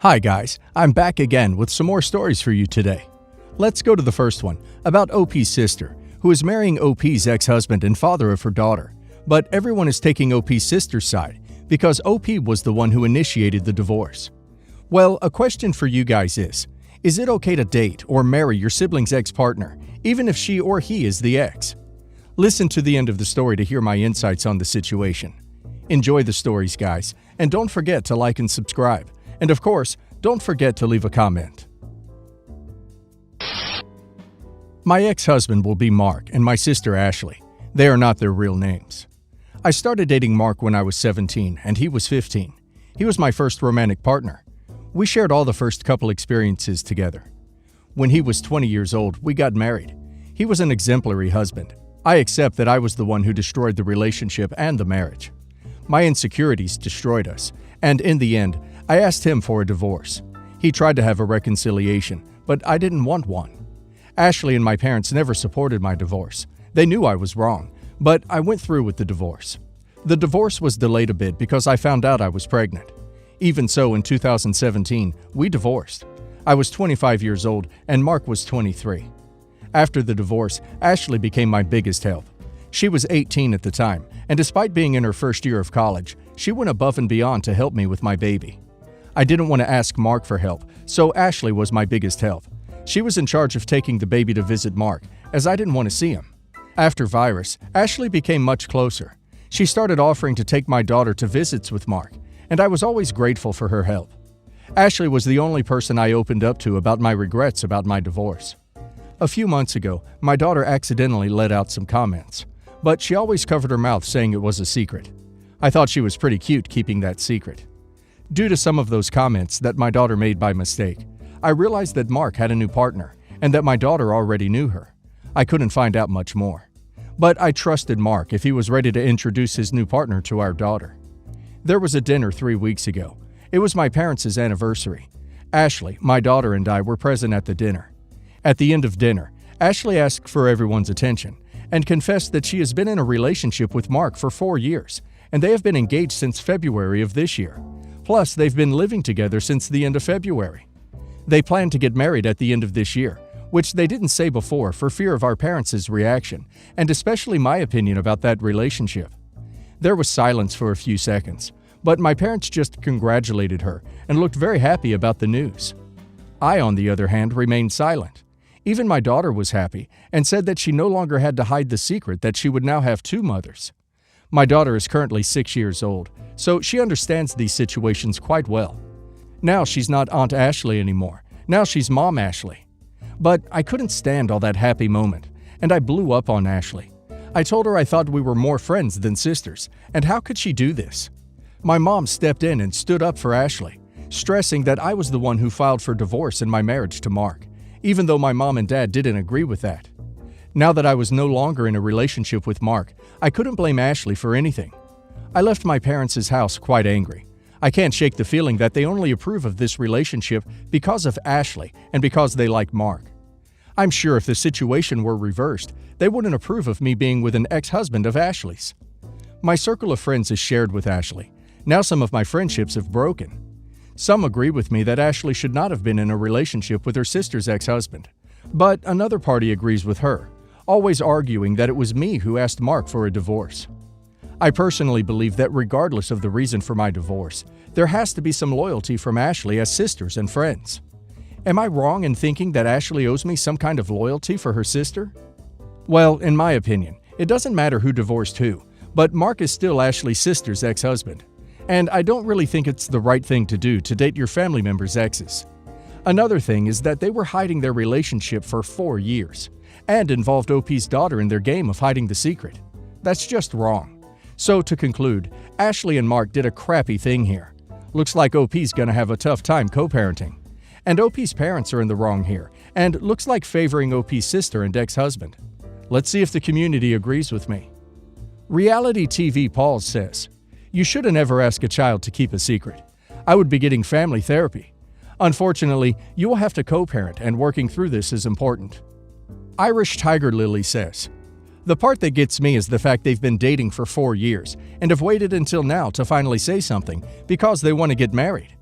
Hi guys, I'm back again with some more stories for you today. Let's go to the first one, about OP's sister, who is marrying OP's ex-husband and father of her daughter. But everyone is taking OP's sister's side because OP was the one who initiated the divorce. Well, a question for you guys is it okay to date or marry your sibling's ex-partner, even if she or he is the ex? Listen to the end of the story to hear my insights on the situation. Enjoy the stories, guys, and don't forget to like and subscribe. And of course, don't forget to leave a comment. My ex-husband will be Mark and my sister Ashley. They are not their real names. I started dating Mark when I was 17 and he was 15. He was my first romantic partner. We shared all the first couple experiences together. When he was 20 years old, we got married. He was an exemplary husband. I accept that I was the one who destroyed the relationship and the marriage. My insecurities destroyed us, and in the end, I asked him for a divorce. He tried to have a reconciliation, but I didn't want one. Ashley and my parents never supported my divorce. They knew I was wrong, but I went through with the divorce. The divorce was delayed a bit because I found out I was pregnant. Even so, in 2017, we divorced. I was 25 years old and Mark was 23. After the divorce, Ashley became my biggest help. She was 18 at the time, and despite being in her first year of college, she went above and beyond to help me with my baby. I didn't want to ask Mark for help, so Ashley was my biggest help. She was in charge of taking the baby to visit Mark, as I didn't want to see him. After virus, Ashley became much closer. She started offering to take my daughter to visits with Mark, and I was always grateful for her help. Ashley was the only person I opened up to about my regrets about my divorce. A few months ago, my daughter accidentally let out some comments, but she always covered her mouth saying it was a secret. I thought she was pretty cute keeping that secret. Due to some of those comments that my daughter made by mistake, I realized that Mark had a new partner and that my daughter already knew her. I couldn't find out much more. But I trusted Mark if he was ready to introduce his new partner to our daughter. There was a dinner 3 weeks ago. It was my parents' anniversary. Ashley, my daughter, and I were present at the dinner. At the end of dinner, Ashley asked for everyone's attention and confessed that she has been in a relationship with Mark for 4 years, and they have been engaged since February of this year. Plus, they've been living together since the end of February. They plan to get married at the end of this year, which they didn't say before for fear of our parents' reaction, and especially my opinion about that relationship. There was silence for a few seconds, but my parents just congratulated her and looked very happy about the news. I, on the other hand, remained silent. Even my daughter was happy and said that she no longer had to hide the secret that she would now have 2 mothers. My daughter is currently 6 years old, so she understands these situations quite well. Now she's not Aunt Ashley anymore. Now she's Mom Ashley. But I couldn't stand all that happy moment, and I blew up on Ashley. I told her I thought we were more friends than sisters, and how could she do this? My mom stepped in and stood up for Ashley, stressing that I was the one who filed for divorce in my marriage to Mark, even though my mom and dad didn't agree with that. Now that I was no longer in a relationship with Mark, I couldn't blame Ashley for anything. I left my parents' house quite angry. I can't shake the feeling that they only approve of this relationship because of Ashley and because they like Mark. I'm sure if the situation were reversed, they wouldn't approve of me being with an ex-husband of Ashley's. My circle of friends is shared with Ashley. Now some of my friendships have broken. Some agree with me that Ashley should not have been in a relationship with her sister's ex-husband. But another party agrees with her, always arguing that it was me who asked Mark for a divorce. I personally believe that regardless of the reason for my divorce, there has to be some loyalty from Ashley as sisters and friends. Am I wrong in thinking that Ashley owes me some kind of loyalty for her sister? Well, in my opinion, it doesn't matter who divorced who, but Mark is still Ashley's sister's ex-husband. And I don't really think it's the right thing to do to date your family members' exes. Another thing is that they were hiding their relationship for 4 years, and involved OP's daughter in their game of hiding the secret. That's just wrong. So to conclude, Ashley and Mark did a crappy thing here. Looks like OP's gonna have a tough time co-parenting. And OP's parents are in the wrong here, and looks like favoring OP's sister and ex-husband. Let's see if the community agrees with me. Reality TV Paul says, "You shouldn't ever ask a child to keep a secret. I would be getting family therapy. Unfortunately, you will have to co-parent, and working through this is important." Irish Tiger Lily says, "The part that gets me is the fact they've been dating for 4 years and have waited until now to finally say something because they want to get married.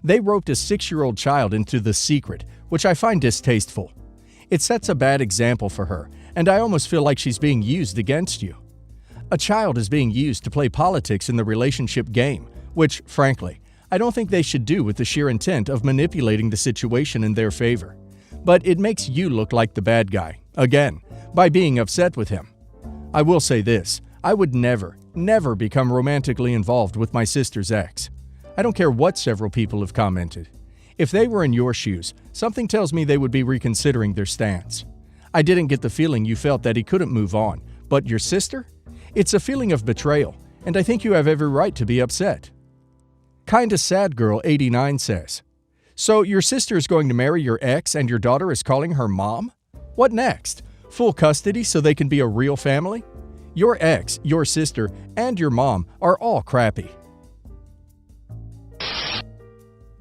They roped a 6-year-old child into the secret, which I find distasteful. It sets a bad example for her, and I almost feel like she's being used against you. A child is being used to play politics in the relationship game, which, frankly, I don't think they should do with the sheer intent of manipulating the situation in their favor. But it makes you look like the bad guy, again, by being upset with him. I will say this, I would never become romantically involved with my sister's ex. I don't care what several people have commented. If they were in your shoes, something tells me they would be reconsidering their stance. I didn't get the feeling you felt that he couldn't move on, but your sister? It's a feeling of betrayal, and I think you have every right to be upset. Kinda Sad Girl 89 says, "So your sister is going to marry your ex and your daughter is calling her mom? What next? Full custody so they can be a real family? Your ex, your sister, and your mom are all crappy."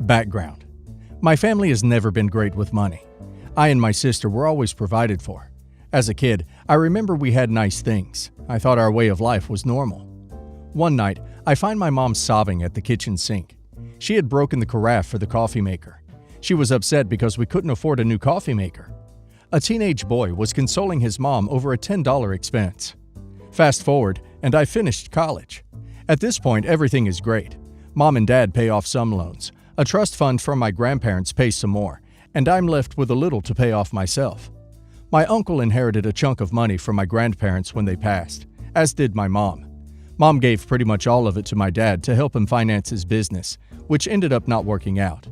Background. My family has never been great with money. I and my sister were always provided for. As a kid, I remember we had nice things. I thought our way of life was normal. One night, I find my mom sobbing at the kitchen sink. She had broken the carafe for the coffee maker. She was upset because we couldn't afford a new coffee maker. A teenage boy was consoling his mom over a $10 expense. Fast forward, and I finished college. At this point, everything is great. Mom and Dad pay off some loans. A trust fund from my grandparents pays some more, and I'm left with a little to pay off myself. My uncle inherited a chunk of money from my grandparents when they passed, as did my mom. Mom gave pretty much all of it to my dad to help him finance his business, which ended up not working out.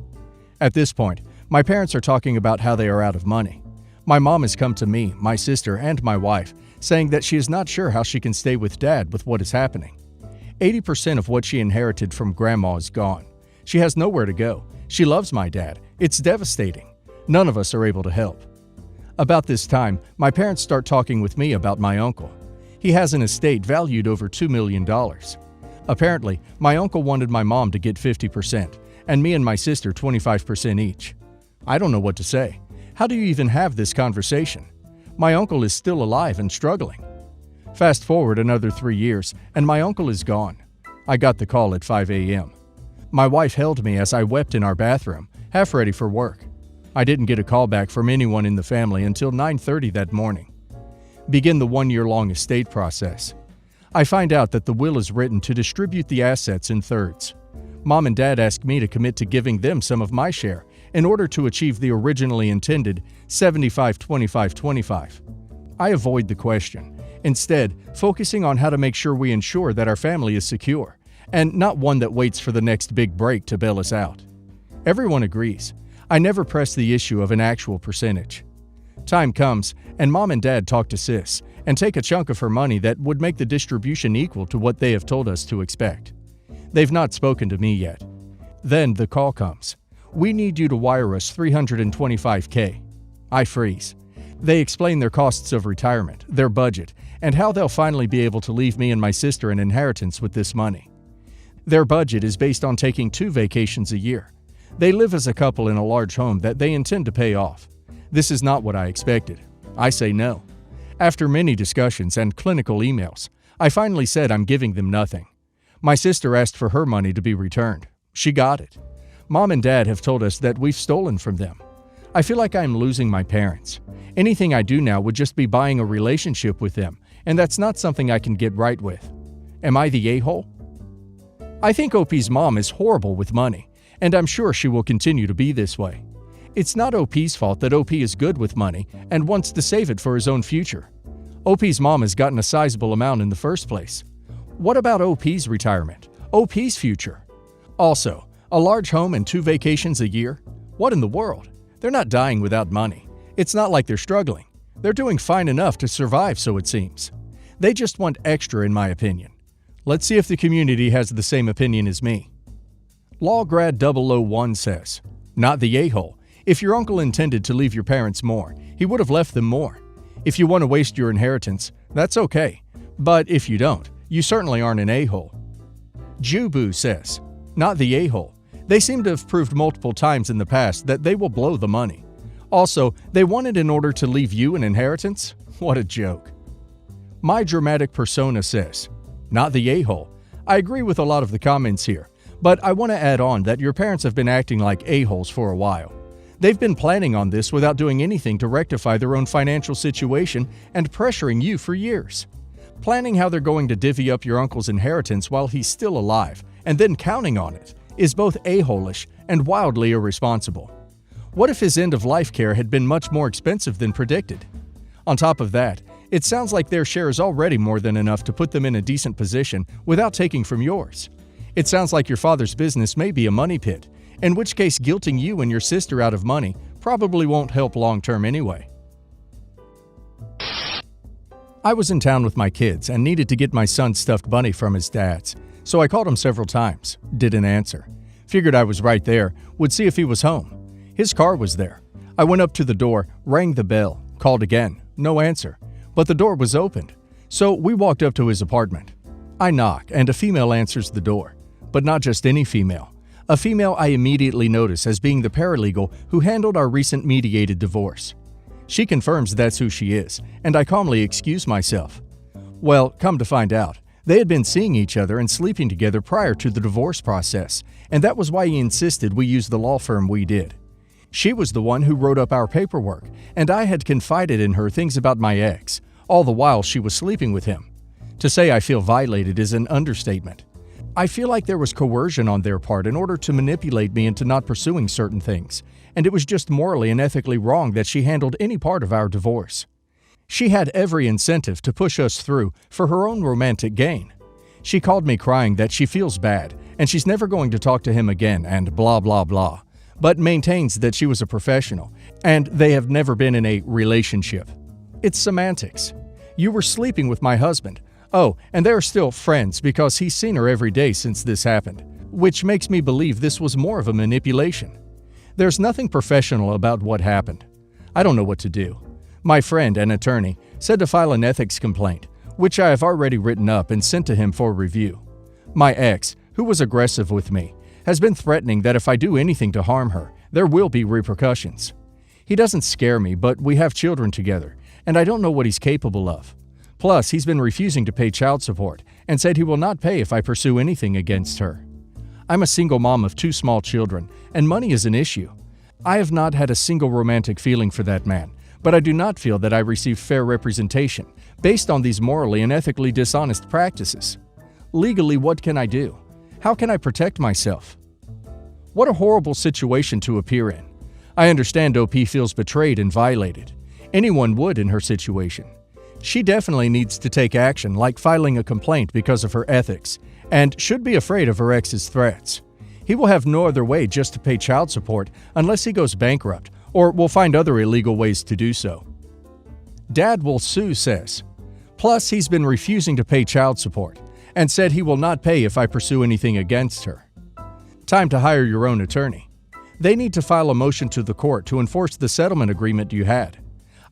At this point, my parents are talking about how they are out of money. My mom has come to me, my sister, and my wife, saying that she is not sure how she can stay with Dad with what is happening. 80% of what she inherited from Grandma is gone. She has nowhere to go. She loves my dad. It's devastating. None of us are able to help. About this time, my parents start talking with me about my uncle. He has an estate valued over $2 million. Apparently, my uncle wanted my mom to get 50%, and me and my sister 25% each. I don't know what to say. How do you even have this conversation? My uncle is still alive and struggling. Fast forward another 3 years, and my uncle is gone. I got the call at 5 a.m. My wife held me as I wept in our bathroom, half ready for work. I didn't get a call back from anyone in the family until 9:30 that morning. Begin the 1-year-long estate process. I find out that the will is written to distribute the assets in thirds. Mom and Dad ask me to commit to giving them some of my share in order to achieve the originally intended 75-25-25. I avoid the question, instead focusing on how to make sure we ensure that our family is secure, and not one that waits for the next big break to bail us out. Everyone agrees. I never press the issue of an actual percentage. Time comes, and Mom and Dad talk to Sis and take a chunk of her money that would make the distribution equal to what they have told us to expect. They've not spoken to me yet. Then the call comes. "We need you to wire us $325K. I freeze. They explain their costs of retirement, their budget, and how they'll finally be able to leave me and my sister an inheritance with this money. Their budget is based on taking 2 vacations a year. They live as a couple in a large home that they intend to pay off. This is not what I expected. I say no. After many discussions and clinical emails, I finally said I'm giving them nothing. My sister asked for her money to be returned. She got it. Mom and Dad have told us that we've stolen from them. I feel like I'm losing my parents. Anything I do now would just be buying a relationship with them, and that's not something I can get right with. Am I the a-hole? I think OP's mom is horrible with money, and I'm sure she will continue to be this way. It's not OP's fault that OP is good with money and wants to save it for his own future. OP's mom has gotten a sizable amount in the first place. What about OP's retirement? OP's future? Also, a large home and 2 vacations a year? What in the world? They're not dying without money. It's not like they're struggling. They're doing fine enough to survive, so it seems. They just want extra, in my opinion. Let's see if the community has the same opinion as me. Lawgrad 001 says, "Not the a-hole. If your uncle intended to leave your parents more, he would have left them more. If you want to waste your inheritance, that's okay. But if you don't, you certainly aren't an a-hole." Jubu says, "Not the a-hole. They seem to have proved multiple times in the past that they will blow the money. Also, they want it in order to leave you an inheritance? What a joke." My dramatic persona says, "Not the a-hole. I agree with a lot of the comments here, But I want to add on that your parents have been acting like a-holes for a while. They've been planning on this without doing anything to rectify their own financial situation and pressuring you for years. Planning how they're going to divvy up your uncle's inheritance while he's still alive, and then counting on it, is both a-hole-ish and wildly irresponsible. What if his end-of-life care had been much more expensive than predicted? On top of that, it sounds like their share is already more than enough to put them in a decent position without taking from yours. It sounds like your father's business may be a money pit, in which case guilting you and your sister out of money probably won't help long-term anyway. I was in town with my kids and needed to get my son's stuffed bunny from his dad's, so I called him several times, didn't answer. Figured I was right there, would see if he was home. His car was there. I went up to the door, rang the bell, called again, no answer, but the door was opened. So we walked up to his apartment. I knock and a female answers the door, but not just any female. A female I immediately notice as being the paralegal who handled our recent mediated divorce. She confirms that's who she is, and I calmly excuse myself. Well, come to find out, they had been seeing each other and sleeping together prior to the divorce process, and that was why he insisted we use the law firm we did. She was the one who wrote up our paperwork, and I had confided in her things about my ex, all the while she was sleeping with him. To say I feel violated is an understatement. I feel like there was coercion on their part in order to manipulate me into not pursuing certain things, and it was just morally and ethically wrong that she handled any part of our divorce. She had every incentive to push us through for her own romantic gain. She called me crying that she feels bad, and she's never going to talk to him again and blah blah blah, but maintains that she was a professional, and they have never been in a relationship. It's semantics. You were sleeping with my husband. Oh, and they're still friends because he's seen her every day since this happened, which makes me believe this was more of a manipulation. There's nothing professional about what happened. I don't know what to do. My friend, an attorney, said to file an ethics complaint, which I have already written up and sent to him for review. My ex, who was aggressive with me, has been threatening that if I do anything to harm her, there will be repercussions. He doesn't scare me, but we have children together, and I don't know what he's capable of. Plus, he's been refusing to pay child support and said he will not pay if I pursue anything against her. I'm a single mom of 2 small children, and money is an issue. I have not had a single romantic feeling for that man, but I do not feel that I received fair representation based on these morally and ethically dishonest practices. Legally, what can I do? How can I protect myself? What a horrible situation to appear in. I understand OP feels betrayed and violated. Anyone would in her situation. She definitely needs to take action, like filing a complaint because of her ethics, and should be afraid of her ex's threats. He will have no other way just to pay child support unless he goes bankrupt, or will find other illegal ways to do so. Dad will sue, says. Plus, he's been refusing to pay child support, and said he will not pay if I pursue anything against her. Time to hire your own attorney. They need to file a motion to the court to enforce the settlement agreement you had.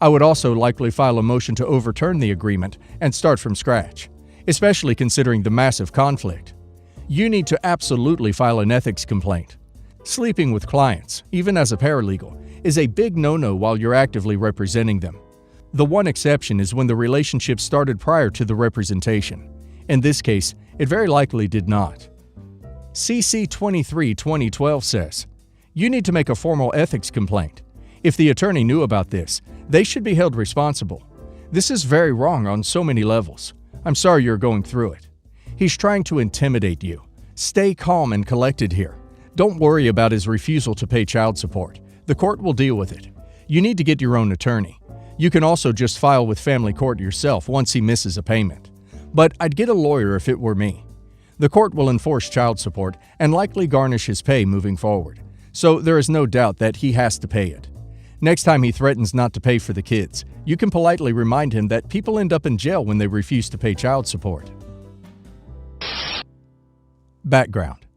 I would also likely file a motion to overturn the agreement and start from scratch, especially considering the massive conflict. You need to absolutely file an ethics complaint. Sleeping with clients, even as a paralegal, is a big no-no while you're actively representing them. The one exception is when the relationship started prior to the representation. In this case, it very likely did not. CC 23/2012 says, you need to make a formal ethics complaint. If the attorney knew about this, they should be held responsible. This is very wrong on so many levels. I'm sorry you're going through it. He's trying to intimidate you. Stay calm and collected here. Don't worry about his refusal to pay child support. The court will deal with it. You need to get your own attorney. You can also just file with family court yourself once he misses a payment. But I'd get a lawyer if it were me. The court will enforce child support and likely garnish his pay moving forward, so there is no doubt that he has to pay it. Next time he threatens not to pay for the kids, you can politely remind him that people end up in jail when they refuse to pay child support. Background.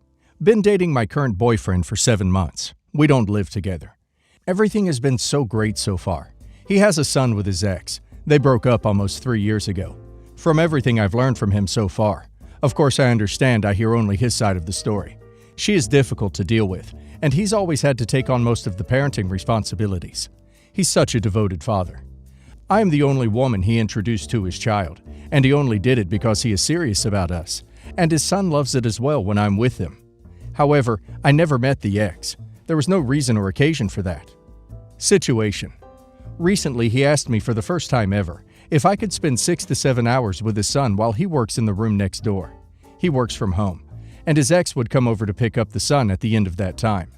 Been dating my current boyfriend for 7 months. We don't live together. Everything has been so great so far. He has a son with his ex. They broke up almost 3 years ago. From everything I've learned from him so far, of course I understand I hear only his side of the story. She is difficult to deal with, and he's always had to take on most of the parenting responsibilities. He's such a devoted father. I am the only woman he introduced to his child, and he only did it because he is serious about us, and his son loves it as well when I'm with him. However, I never met the ex. There was no reason or occasion for that. Situation. Recently, he asked me for the first time ever if I could spend 6 to 7 hours with his son while he works in the room next door. He works from home, and his ex would come over to pick up the son at the end of that time.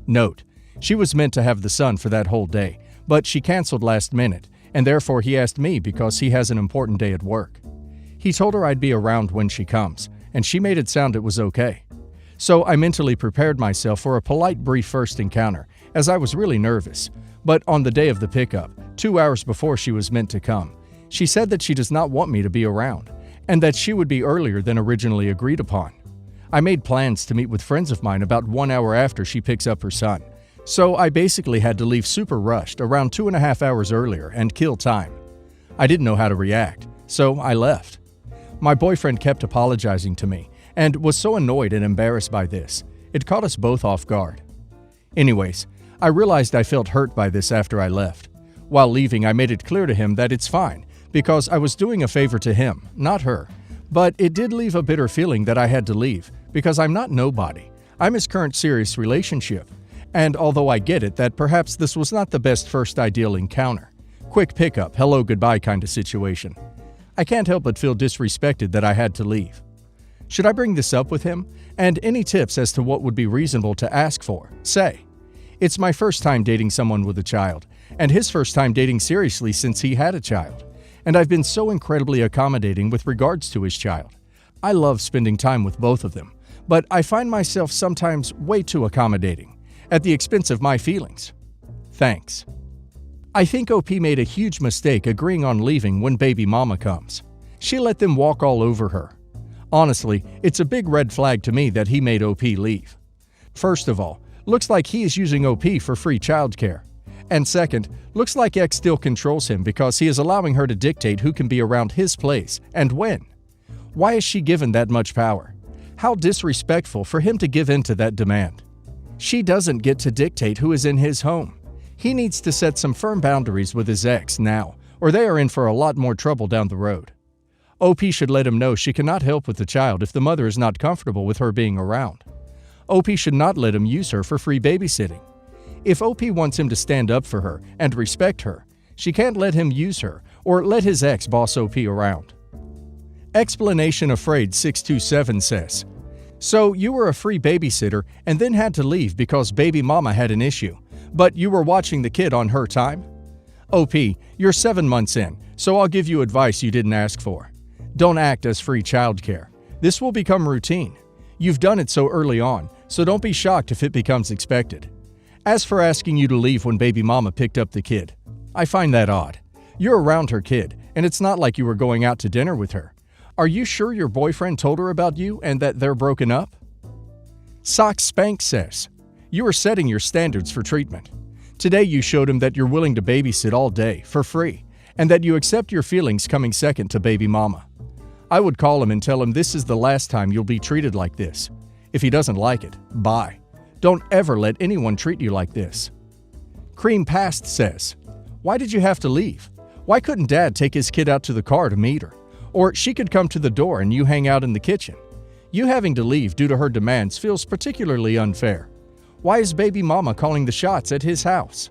Note, she was meant to have the son for that whole day, but she canceled last minute, and therefore he asked me because he has an important day at work. He told her I'd be around when she comes, and she made it sound it was okay. So I mentally prepared myself for a polite, brief first encounter, as I was really nervous. But on the day of the pickup, 2 hours before she was meant to come, she said that she does not want me to be around, and that she would be earlier than originally agreed upon. I made plans to meet with friends of mine about 1 hour after she picks up her son, so I basically had to leave super rushed around 2.5 hours earlier and kill time. I didn't know how to react, so I left. My boyfriend kept apologizing to me and was so annoyed and embarrassed by this, it caught us both off guard. Anyways, I realized I felt hurt by this after I left. While leaving, I made it clear to him that it's fine, because I was doing a favor to him, not her. But it did leave a bitter feeling that I had to leave, because I'm not nobody. I'm his current serious relationship. And although I get it that perhaps this was not the best first ideal encounter, quick pickup, hello goodbye kind of situation, I can't help but feel disrespected that I had to leave. Should I bring this up with him? And any tips as to what would be reasonable to ask for? Say. It's my first time dating someone with a child, and his first time dating seriously since he had a child. And I've been so incredibly accommodating with regards to his child. I love spending time with both of them, but I find myself sometimes way too accommodating, at the expense of my feelings. Thanks. I think OP made a huge mistake agreeing on leaving when baby mama comes. She let them walk all over her. Honestly, it's a big red flag to me that he made OP leave. First of all, looks like he is using OP for free childcare. And second, looks like X still controls him because he is allowing her to dictate who can be around his place and when. Why is she given that much power? How disrespectful for him to give in to that demand. She doesn't get to dictate who is in his home. He needs to set some firm boundaries with his ex now, or they are in for a lot more trouble down the road. OP should let him know she cannot help with the child if the mother is not comfortable with her being around. OP should not let him use her for free babysitting. If OP wants him to stand up for her and respect her, she can't let him use her or let his ex boss OP around. Explanation Afraid 627 says, so you were a free babysitter and then had to leave because baby mama had an issue, but you were watching the kid on her time? OP, you're 7 months in, so I'll give you advice you didn't ask for. Don't act as free childcare. This will become routine. You've done it so early on, so don't be shocked if it becomes expected. As for asking you to leave when baby mama picked up the kid, I find that odd. You're around her kid, and it's not like you were going out to dinner with her. Are you sure your boyfriend told her about you and that they're broken up? Sock Spank says, you are setting your standards for treatment. Today you showed him that you're willing to babysit all day, for free, and that you accept your feelings coming second to baby mama. I would call him and tell him this is the last time you'll be treated like this. If he doesn't like it, bye. Don't ever let anyone treat you like this. Cream Past says, why did you have to leave? Why couldn't dad take his kid out to the car to meet her? Or she could come to the door and you hang out in the kitchen. You having to leave due to her demands feels particularly unfair. Why is baby mama calling the shots at his house?